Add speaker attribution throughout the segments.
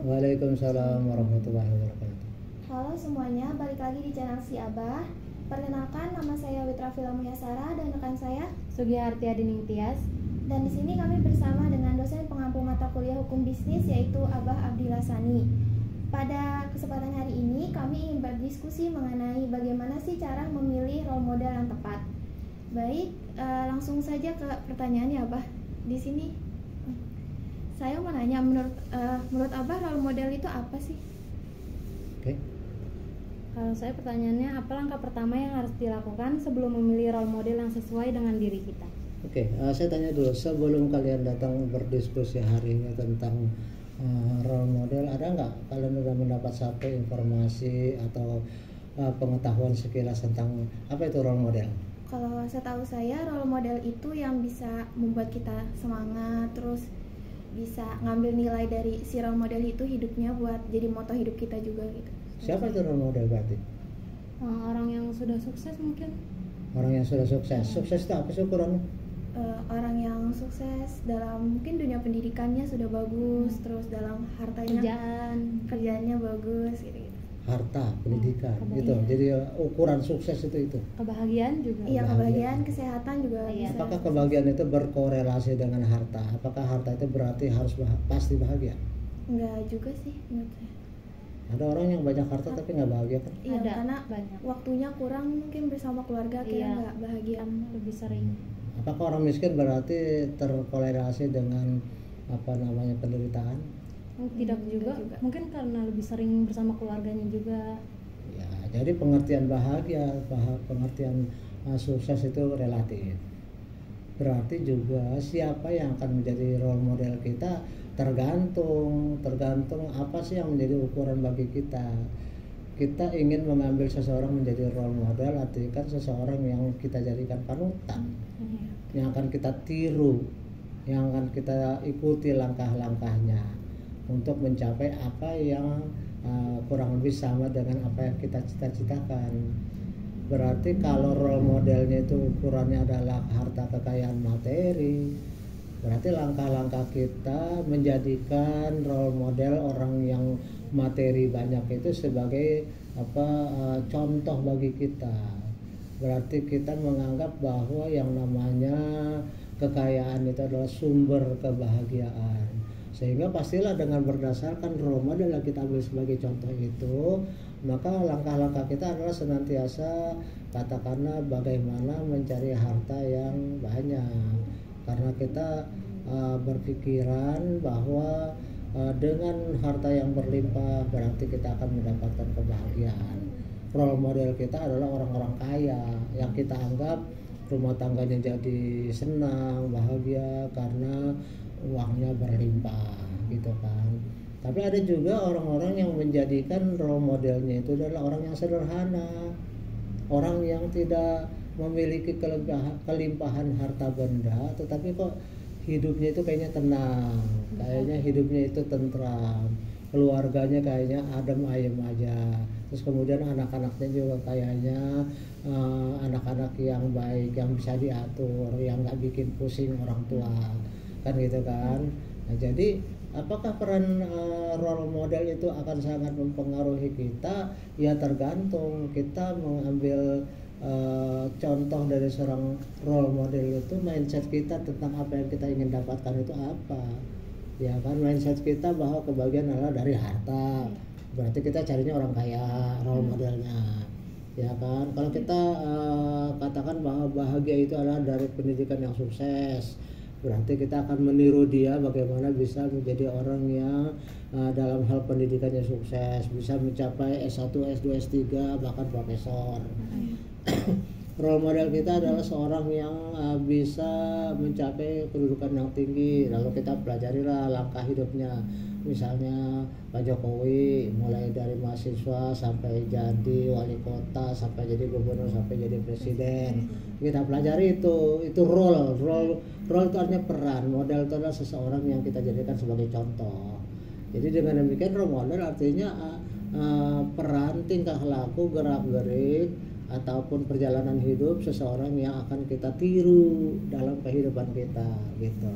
Speaker 1: Waalaikumsalam warahmatullahi wabarakatuh.
Speaker 2: Halo semuanya, balik lagi di channel Si Abah. Perkenalkan, nama saya Witra Filamuyasara dan rekan saya
Speaker 3: Sugiharti Adining Tias.
Speaker 2: Dan di sini kami bersama dengan dosen pengampu mata kuliah hukum bisnis yaitu Abah Abdillah Sani. Pada kesempatan hari ini kami ingin berdiskusi mengenai bagaimana sih cara memilih role model yang tepat. Baik, langsung saja ke pertanyaan ya Abah. Di sini saya mau nanya, menurut Abah role model itu apa sih?
Speaker 1: Oke.
Speaker 3: Kalau saya pertanyaannya, apa langkah pertama yang harus dilakukan sebelum memilih role model yang sesuai dengan diri kita?
Speaker 1: Oke, saya tanya dulu, sebelum kalian datang berdiskusi hari ini tentang role model, ada nggak kalian sudah mendapat satu informasi atau pengetahuan sekilas tentang apa itu role model?
Speaker 2: Kalau setahu saya, role model itu yang bisa membuat kita semangat, terus bisa ngambil nilai dari si role model itu hidupnya buat jadi moto hidup kita juga gitu.
Speaker 1: Siapa itu role model berarti?
Speaker 3: Orang yang sudah sukses mungkin.
Speaker 1: Orang yang sudah sukses. Sukses itu apa sih ukurannya?
Speaker 2: Orang yang sukses dalam mungkin dunia pendidikannya sudah bagus, terus dalam hartanya kerjaannya bagus gitu.
Speaker 1: Harta, pendidikan, gitu. Jadi ukuran sukses itu.
Speaker 3: Kebahagiaan juga.
Speaker 2: Iya, kebahagiaan, kesehatan juga bisa.
Speaker 1: Apakah kebahagiaan itu berkorelasi dengan harta? Apakah harta itu berarti harus pasti bahagia?
Speaker 2: Enggak juga sih menurut saya.
Speaker 1: Ada orang yang banyak harta tapi nggak bahagia kan?
Speaker 2: Iya,
Speaker 3: Ada,
Speaker 2: karena
Speaker 3: banyak.
Speaker 2: Waktunya kurang mungkin bersama keluarga, akhirnya nggak bahagia.
Speaker 3: Lebih sering.
Speaker 1: Apakah orang miskin berarti terkorelasi dengan penderitaan?
Speaker 3: Tidak juga. Mungkin karena lebih sering bersama keluarganya juga.
Speaker 1: Ya, jadi pengertian bahagia, pengertian sukses itu relatif. Berarti juga siapa yang akan menjadi role model kita tergantung apa sih yang menjadi ukuran bagi kita. Kita ingin mengambil seseorang menjadi role model, artinya kan seseorang yang kita jadikan panutan, yang akan kita tiru, yang akan kita ikuti langkah-langkahnya untuk mencapai apa yang kurang lebih sama dengan apa yang kita cita-citakan. Berarti kalau role modelnya itu ukurannya adalah harta kekayaan materi, berarti langkah-langkah kita menjadikan role model orang yang materi banyak itu sebagai contoh bagi kita. Berarti kita menganggap bahwa yang namanya kekayaan itu adalah sumber kebahagiaan. Sehingga pastilah dengan berdasarkan role model yang kita ambil sebagai contoh itu, maka langkah-langkah kita adalah senantiasa katakanlah bagaimana mencari harta yang banyak. Karena kita berpikiran bahwa dengan harta yang berlimpah berarti kita akan mendapatkan kebahagiaan. Role model kita adalah orang-orang kaya yang kita anggap rumah tangganya jadi senang, bahagia karena uangnya berlimpah gitu kan. Tapi ada juga orang-orang yang menjadikan role modelnya itu adalah orang yang sederhana, orang yang tidak memiliki kelimpahan harta benda, tetapi kok hidupnya itu kayaknya tenang, kayaknya hidupnya itu tentram, keluarganya kayaknya adem ayem aja. Terus kemudian anak-anaknya juga kayaknya anak-anak yang baik, yang bisa diatur, yang nggak bikin pusing orang tua, kan gitu kan. Nah, jadi apakah peran role model itu akan sangat mempengaruhi kita? Ya tergantung kita mengambil contoh dari seorang role model itu, mindset kita tentang apa yang kita ingin dapatkan itu apa. Ya kan, mindset kita bahwa kebahagiaan adalah dari harta, berarti kita carinya orang kaya, role modelnya. Ya kan, kalau kita katakan bahwa bahagia itu adalah dari pendidikan yang sukses, berarti kita akan meniru dia bagaimana bisa menjadi orang yang dalam hal pendidikannya sukses, bisa mencapai S1, S2, S3, bahkan profesor. Role model kita adalah seorang yang bisa mencapai kedudukan yang tinggi, lalu kita pelajarilah langkah hidupnya. Misalnya Pak Jokowi mulai dari mahasiswa sampai jadi wali kota, sampai jadi gubernur, sampai jadi presiden. Kita pelajari itu role itu artinya peran, model itu adalah seseorang yang kita jadikan sebagai contoh. Jadi dengan demikian role model artinya peran, tingkah laku, gerak-gerik ataupun perjalanan hidup seseorang yang akan kita tiru dalam kehidupan kita gitu.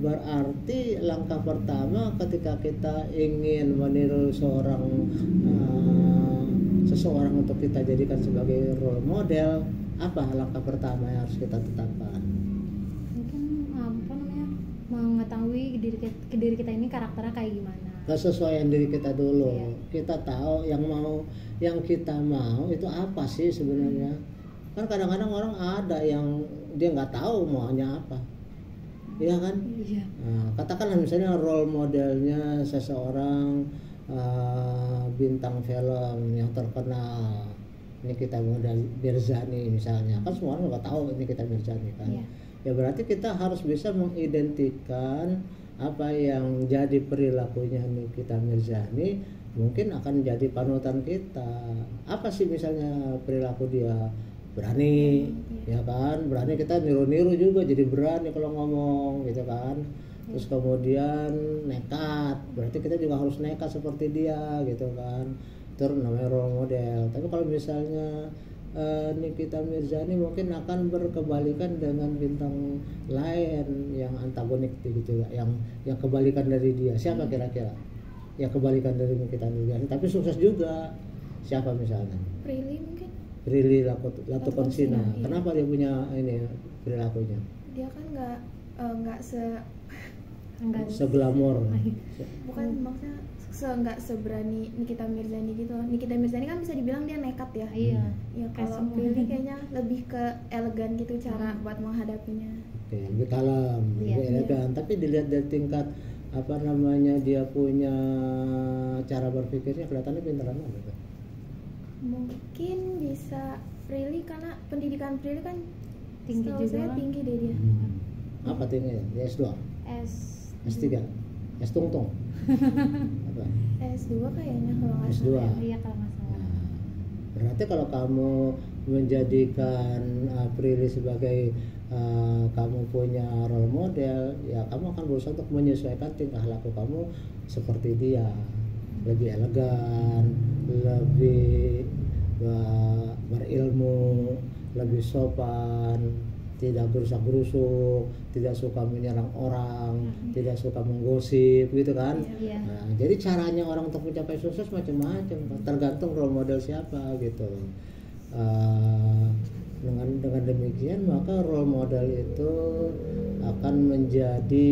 Speaker 1: Berarti langkah pertama ketika kita ingin meniru seseorang untuk kita jadikan sebagai role model, apa langkah pertama yang harus kita tetapkan?
Speaker 3: Mungkin apa namanya, mengetahui diri kita ini karakternya kayak gimana.
Speaker 1: Kesesuaian diri kita dulu.
Speaker 3: Iya.
Speaker 1: Kita tahu yang kita mau itu apa sih sebenarnya. Kan kadang-kadang orang ada yang dia nggak tahu maunya apa. Iya kan?
Speaker 3: Iya.
Speaker 1: Nah, katakanlah misalnya role modelnya seseorang bintang film yang terkenal, Nikita Mirzani misalnya, kan semua orang nggak tahu Nikita Mirzani kan.
Speaker 3: Iya.
Speaker 1: Ya berarti kita harus bisa mengidentikan apa yang jadi perilakunya Nikita Mirzani mungkin akan jadi panutan kita. Apa sih misalnya perilaku dia? Berani, ya kan? Berani, kita niru-niru juga jadi berani kalau ngomong gitu kan. Terus kemudian nekat, berarti kita juga harus nekat seperti dia gitu kan. Itu namanya role model. Tapi kalau misalnya Nikita Mirzani mungkin akan berkebalikan dengan bintang lain yang antagonik gitu, yang kebalikan dari dia. Siapa kira-kira yang kebalikan dari Nikita Mirzani tapi sukses juga? Siapa misalnya?
Speaker 2: Prilly mungkin.
Speaker 1: Prilly Latukonsina.
Speaker 2: Iya.
Speaker 1: Kenapa dia punya ini perilakunya?
Speaker 2: Dia kan nggak
Speaker 1: seglamor.
Speaker 2: bukan maksudnya nggak seberani Nikita Mirzani gitu. Nikita Mirzani kan bisa dibilang dia nekat ya.
Speaker 3: Iya.
Speaker 2: Ya kalau Prilly kayaknya lebih ke elegan gitu cara buat menghadapinya.
Speaker 1: Oke, lebih kalem,
Speaker 3: Iya,
Speaker 1: lebih elegan. Tapi dilihat dari tingkat apa namanya dia punya cara berpikirnya kelihatannya pintaran banget.
Speaker 2: Mungkin bisa Prilly karena pendidikan Prilly kan
Speaker 3: Tinggi
Speaker 2: setahu
Speaker 3: juga
Speaker 2: saya
Speaker 3: kan?
Speaker 2: tinggi deh dia.
Speaker 1: Apa tingginya? Dia S2, S3, S tungtung. Apa?
Speaker 2: S2 kayaknya kalau nggak
Speaker 1: S2.
Speaker 2: salah.
Speaker 3: Iya kalau nggak salah.
Speaker 1: Nah, berarti kalau kamu menjadikan Prilly sebagai kamu punya role model, ya kamu akan berusaha untuk menyesuaikan tingkah laku kamu seperti dia, lebih elegan, lebih berilmu, lebih sopan, tidak gerusak-gerusuk, tidak suka menyerang orang, tidak suka menggosip gitu kan.
Speaker 3: Iya.
Speaker 1: Nah, jadi caranya orang untuk mencapai sukses macam-macam, tergantung role model siapa gitu. Dengan demikian maka role model itu akan menjadi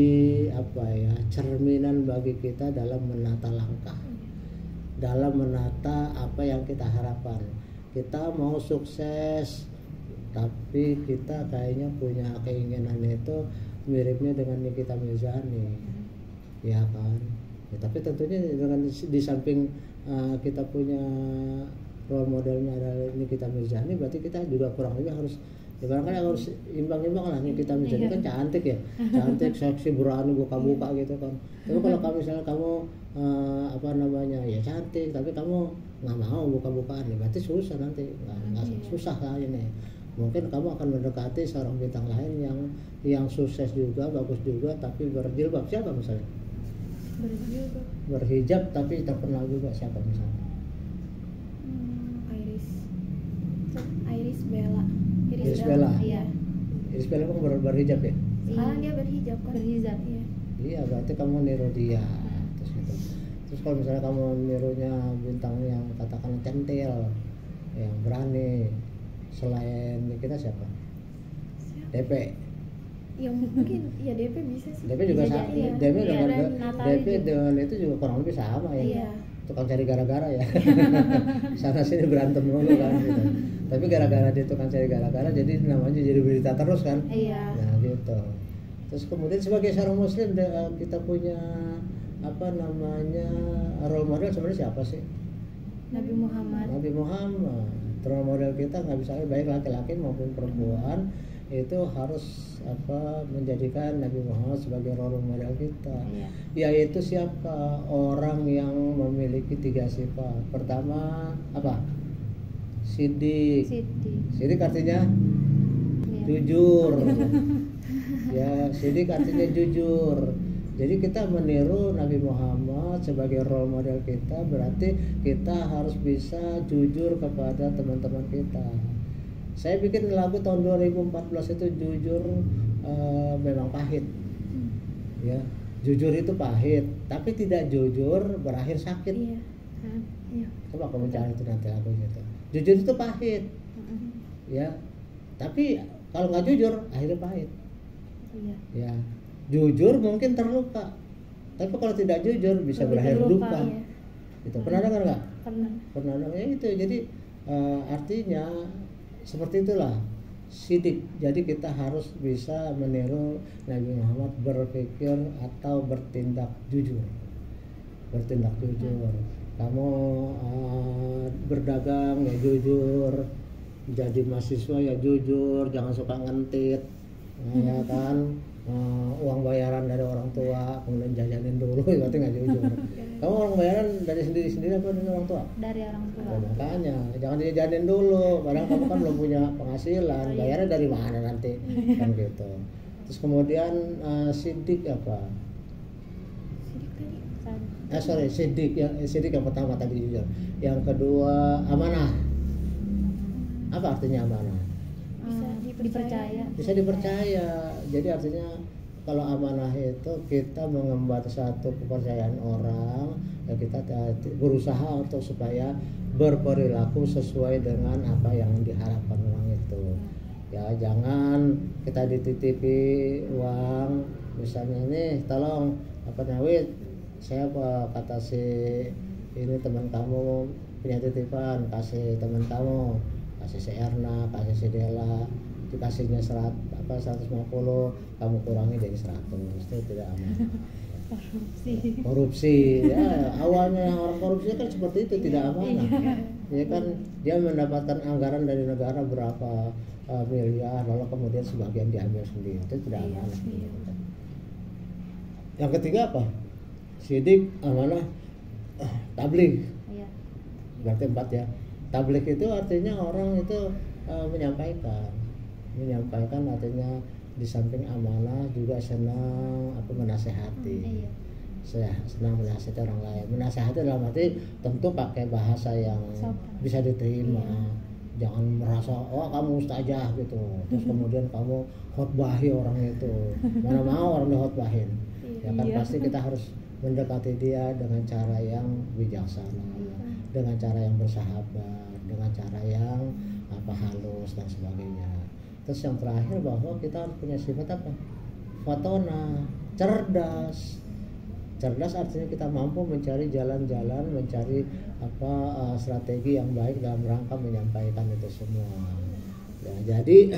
Speaker 1: cerminan bagi kita dalam menata langkah, dalam menata apa yang kita harapkan. Kita mau sukses tapi kita kayaknya punya keinginan itu miripnya dengan Nikita Mirzani, ya kan? Ya, tapi tentunya dengan di samping kita punya role modelnya adalah Nikita Mirzani, berarti kita juga kurang lebih harus barangkali harus imbang-imbang lah. Nikita Mirzani kan cantik ya, cantik, seksi, berani, buka-buka gitu kan. Tapi kalau misalnya kamu ya cantik tapi kamu nggak mau buka-bukaan, ya berarti susah nanti, nggak susah lah ini. Mungkin kamu akan mendekati seorang bintang lain yang sukses juga, bagus juga, tapi berjilbab. Siapa misalnya? Berhijab tapi terkenal juga, siapa misalnya?
Speaker 2: Iris Bella.
Speaker 3: Iya.
Speaker 1: Iris Bella kan berhijab ya?
Speaker 2: Sekarang dia berhijab kan?
Speaker 3: Berhijab.
Speaker 2: Iya.
Speaker 1: Iya, berarti kamu niru dia. Terus kalau misalnya kamu nirunya bintang yang katakan centil, yang berani, selain kita siapa? DP.
Speaker 2: Ya mungkin ya DP bisa sih.
Speaker 1: DP juga
Speaker 3: Bisa
Speaker 1: sama.
Speaker 3: jadi, ya.
Speaker 1: DP
Speaker 3: Iya,
Speaker 1: dengan
Speaker 3: dan Natalie
Speaker 1: DP
Speaker 3: juga.
Speaker 1: dengan itu juga kurang lebih sama ya.
Speaker 2: Iya.
Speaker 1: Tukang cari gara-gara ya. Sana sini berantem dulu kan gitu. Tapi gara-gara dia tukang cari gara-gara jadi namanya jadi berita terus kan.
Speaker 3: Iya.
Speaker 1: Nah gitu. Terus kemudian sebagai seorang muslim kita punya role model sebenarnya siapa sih?
Speaker 3: Nabi Muhammad.
Speaker 1: Nabi Muhammad. Role model kita nggak bisa baik laki-laki maupun perempuan itu harus menjadikan Nabi Muhammad sebagai role model kita.
Speaker 3: Iya.
Speaker 1: Yaitu siapa? Orang yang memiliki 3 sifat. Pertama apa? Sidik. Sidik artinya
Speaker 3: Iya.
Speaker 1: jujur. Ya, sidik artinya jujur. Jadi kita meniru Nabi Muhammad sebagai role model kita, berarti kita harus bisa jujur kepada teman-teman kita. Saya bikin lagu tahun 2014 itu jujur memang pahit. Ya, jujur itu pahit, tapi tidak jujur berakhir sakit.
Speaker 2: Iya.
Speaker 3: Iya.
Speaker 1: Coba kamu cari itu nanti aku gitu. Jujur itu pahit, ya. Tapi kalau nggak jujur, akhirnya pahit.
Speaker 3: Iya.
Speaker 1: Ya, jujur mungkin terluka, tapi kalau tidak jujur bisa berakhir luka.
Speaker 2: Iya.
Speaker 1: Gitu. Pernah dengar nggak?
Speaker 3: Pernah.
Speaker 1: Pernah dengar ya itu. Jadi artinya seperti itulah sidik. Jadi kita harus bisa meniru Nabi Muhammad berpikir atau bertindak jujur. Bertindak jujur. Kamu berdagang ya jujur, jadi mahasiswa ya jujur, jangan suka ngentit, ya kan. Uang bayaran dari orang tua kemudian jajanin dulu, berarti nggak jujur. Kamu uang bayaran dari sendiri apa dari orang tua?
Speaker 3: Dari orang tua.
Speaker 1: Nah, makanya jangan dijajanin dulu, padahal kamu kan belum punya penghasilan, bayarnya dari mana nanti, kan gitu. Terus kemudian sidik apa? Sidik yang pertama tadi jujur. Yang kedua amanah. Apa artinya amanah?
Speaker 2: Bisa
Speaker 3: Dipercaya.
Speaker 1: Bisa dipercaya. Jadi artinya kalau amanah itu kita mengemban satu kepercayaan orang, ya kita berusaha untuk supaya berperilaku sesuai dengan apa yang diharapkan orang itu. Ya jangan kita dititipi uang, misalnya nih tolong apa Nawid, saya kata si ini teman kamu punya titipan, kasih teman kamu, kasih si Erna, kasih si Dela, dikasihnya 150, kamu kurangi jadi 100, itu tidak aman. Korupsi ya, awalnya orang korupsi kan seperti itu, tidak amanah. Ya kan dia mendapatkan anggaran dari negara berapa miliar, lalu kemudian sebagian diambil sendiri, itu tidak amanah. Yang ketiga apa? Sidik, amanah, tabligh.
Speaker 3: Iya.
Speaker 1: Berarti 4 ya. Tabligh itu artinya orang itu menyampaikan artinya di samping amanah juga senang menasehati.
Speaker 3: Iya.
Speaker 1: Senang menasehati orang lain. Menasehati dalam arti tentu pakai bahasa yang bisa diterima. Jangan merasa kamu ustazah gitu. Terus kemudian kamu khotbahi orang itu. Mana mau orang dikhotbahin. Ya kan pasti kita harus mendekati dia dengan cara yang bijaksana, dengan cara yang bersahabat, dengan cara yang halus dan sebagainya. Terus yang terakhir bahwa kita harus punya sifat apa? Fatona, cerdas. Cerdas artinya kita mampu mencari jalan-jalan, mencari strategi yang baik dalam rangka menyampaikan itu semua. Ya, jadi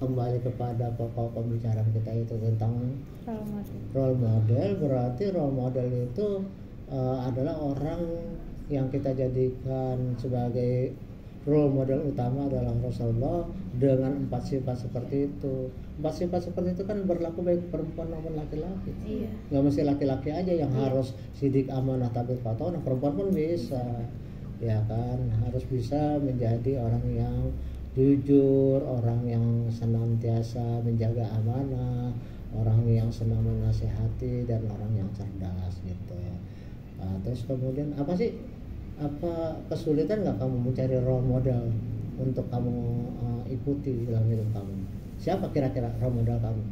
Speaker 1: kembali kepada pokok pembicaraan kita itu tentang role model. Berarti role model itu adalah orang yang kita jadikan sebagai role model utama adalah Rasulullah dengan 4 sifat seperti itu. 4 sifat seperti itu kan berlaku baik perempuan maupun laki-laki.
Speaker 2: Iya.
Speaker 1: Nggak mesti laki-laki aja yang harus sidik, amanah, tabligh, fatona, perempuan pun bisa. Ya kan, harus bisa menjadi orang yang jujur, orang yang senantiasa menjaga amanah, orang yang senang menasihati, dan orang yang cerdas gitu ya. Terus kemudian apa kesulitan nggak kamu mencari role model untuk kamu ikuti dalam hidup kamu? Siapa kira-kira role model kamu?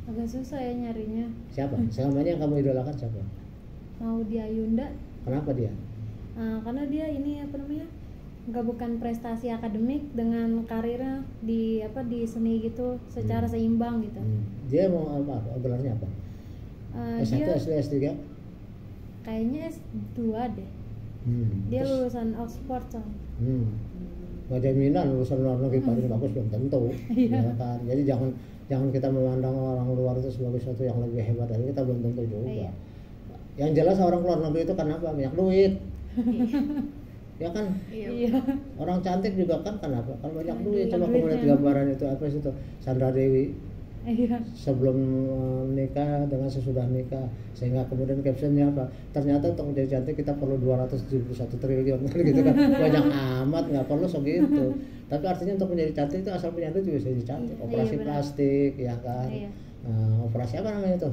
Speaker 3: Agak susah ya nyarinya.
Speaker 1: Siapa? Selama ini yang kamu idolakan siapa?
Speaker 3: Maudy Ayunda.
Speaker 1: Kenapa dia?
Speaker 3: Karena dia ini gabungkan prestasi akademik dengan karirnya di seni gitu secara seimbang gitu.
Speaker 1: Dia mau apa? Gelarnya apa? S1, S2, S3?
Speaker 3: Kayaknya S2 deh. Dia lulusan Oxford kan.
Speaker 1: Gak jaminan lulusan luar negeri paling bagus, belum tentu. Ya kan? Jadi jangan kita memandang orang luar itu sebagai sesuatu yang lebih hebat dari kita, belum tentu juga. Yang jelas orang luar negeri itu kenapa? Banyak duit. Ya kan?
Speaker 3: Iya.
Speaker 1: Orang cantik juga kan kenapa? Kalau banyak duit. Coba kamu lihat gambaran itu apa sih itu? Sandra Dewi.
Speaker 3: Iya.
Speaker 1: Sebelum nikah dengan sesudah nikah, sehingga kemudian captionnya apa? Ternyata untuk menjadi cantik kita perlu 271 triliun gitu kan. Banyak amat, nggak perlu segitu. Tapi artinya untuk menjadi cantik itu asal punya duit juga bisa jadi cantik. Operasi plastik, ya kan? Operasi apa namanya itu?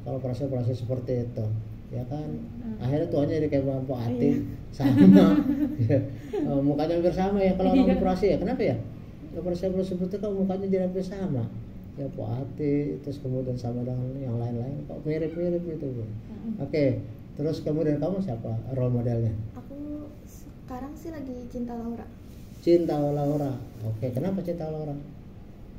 Speaker 1: Kalau operasi seperti itu, ya kan? Akhirnya tuanya jadi kayak Mbak Ati, sama. Mukanya hampir sama ya kalau orang operasi ya. Kenapa ya? Operasi seperti itu kan mukanya jadi hampir sama. ya Po Ati, terus kemudian sama dengan yang lain-lain kok mirip-mirip gitu Bu. Oke, terus kemudian kamu siapa role modelnya?
Speaker 2: Aku sekarang sih lagi Cinta Laura.
Speaker 1: Cinta Laura. Oke, kenapa Cinta Laura?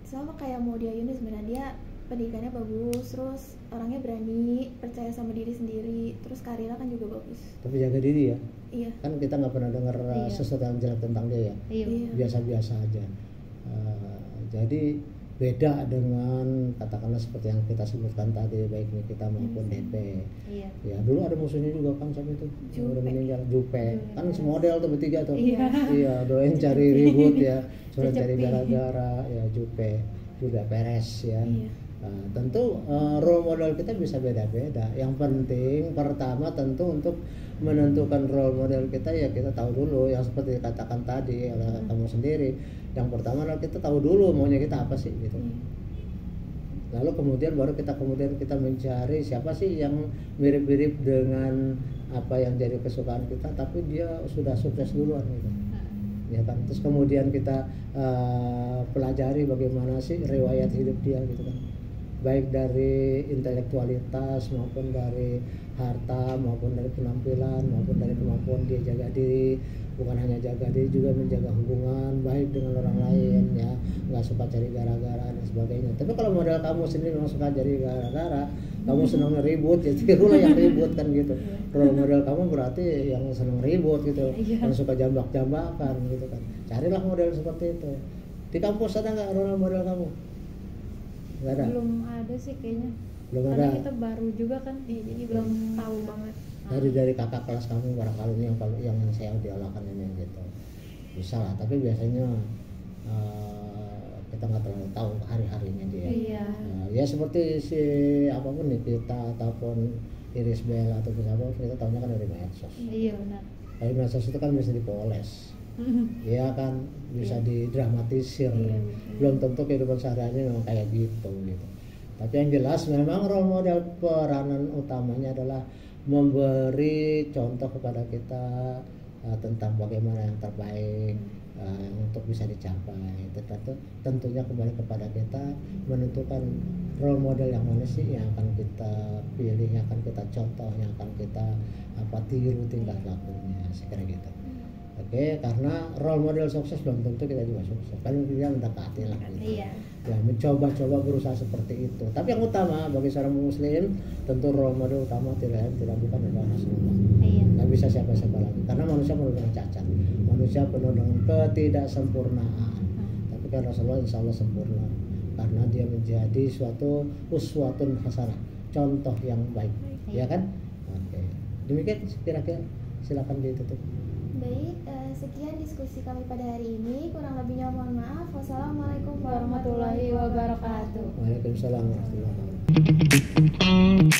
Speaker 2: Sama kayak Maudy Ayuni sebenarnya, dia pendidikannya bagus, terus orangnya berani, percaya sama diri sendiri, terus karirnya kan juga bagus.
Speaker 1: Tapi jaga diri ya.
Speaker 2: Iya.
Speaker 1: Kan kita nggak pernah dengar sesuatu yang jelek tentang dia ya.
Speaker 3: Iya.
Speaker 1: Biasa-biasa aja. Jadi beda dengan katakanlah seperti yang kita sebutkan tadi, baik Nikita maupun DP.
Speaker 3: Iya.
Speaker 1: Ya dulu ada musuhnya juga kan siapa itu?
Speaker 2: Jupe.
Speaker 1: Udah meninggal, Jupe. Kan semodel tuh bertiga tuh.
Speaker 3: Iya.
Speaker 1: Iya, doain cari ribut ya, sudah cari
Speaker 3: Cecepin.
Speaker 1: gara-gara ya Jupe, Julia Perez ya.
Speaker 2: Iya.
Speaker 1: Tentu role model kita bisa beda-beda. Yang penting pertama tentu untuk menentukan role model kita ya kita tahu dulu yang seperti dikatakan tadi oleh kamu sendiri. Yang pertama adalah kita tahu dulu maunya kita apa sih gitu. Lalu kemudian baru kita mencari siapa sih yang mirip-mirip dengan apa yang jadi kesukaan kita tapi dia sudah sukses duluan gitu. Ya kan, terus kemudian kita pelajari bagaimana sih riwayat hidup dia gitu kan, baik dari intelektualitas maupun dari harta maupun dari penampilan maupun dari kemampuan dia jaga diri, bukan hanya jaga diri juga menjaga hubungan baik dengan orang lain ya, nggak suka cari gara-gara dan sebagainya. Tapi kalau model kamu sendiri memang suka cari gara-gara, kamu senang ribut ya tirulah yang ribut kan gitu. Role model kamu berarti yang senang ribut gitu, yang suka jambak-jambakan gitu kan. Carilah model seperti itu. Di kampus ada nggak role model kamu? Nggak ada.
Speaker 3: Belum ada sih kayaknya.
Speaker 1: Belum
Speaker 3: Karena
Speaker 1: ada.
Speaker 3: kita baru juga kan.
Speaker 2: Iya, jadi belum tahu banget.
Speaker 1: Dari kakak kelas kamu barangkali ini yang saya dialahkan ini gitu. Bisa lah, tapi biasanya kita nggak terlalu tahu hari-harinya dia.
Speaker 3: Iya.
Speaker 1: Ya seperti si apapun Nikita ataupun Iris Bella atau siapa kita tahunya kan dari medsos.
Speaker 3: Iya benar.
Speaker 1: Dari medsos itu kan bisa dipoles. Ya kan bisa didramatisir. Belum tentu kehidupan sehari-hari memang kayak gitu. Tapi yang jelas memang role model peranan utamanya adalah memberi contoh kepada kita tentang bagaimana yang terbaik untuk bisa dicapai. Tetapi tentunya kembali kepada kita menentukan role model yang mana sih yang akan kita pilih, yang akan kita contoh, yang akan kita tiru tingkah lakunya, sekira gitu. Oke, karena role model sukses belum tentu kita juga sukses. Paling tidak mendekati lah gitu.
Speaker 3: Iya.
Speaker 1: Ya mencoba berusaha seperti itu. Tapi yang utama bagi seorang muslim tentu role model utama tidak bukan adalah Rasulullah.
Speaker 3: Iya.
Speaker 1: Nggak bisa siapa-siapa lagi. Karena manusia penuh dengan cacat. Manusia penuh dengan ketidaksempurnaan. Tapi kan Rasulullah insya Allah sempurna. Karena dia menjadi suatu uswatun hasanah, contoh yang baik. Ya kan? Oke. Demikian kira-kira silakan ditutup.
Speaker 2: Baik, sekian diskusi kami pada hari ini. Kurang lebihnya mohon maaf. Wassalamualaikum warahmatullahi wabarakatuh.
Speaker 1: Waalaikumsalam warahmatullahi wabarakatuh.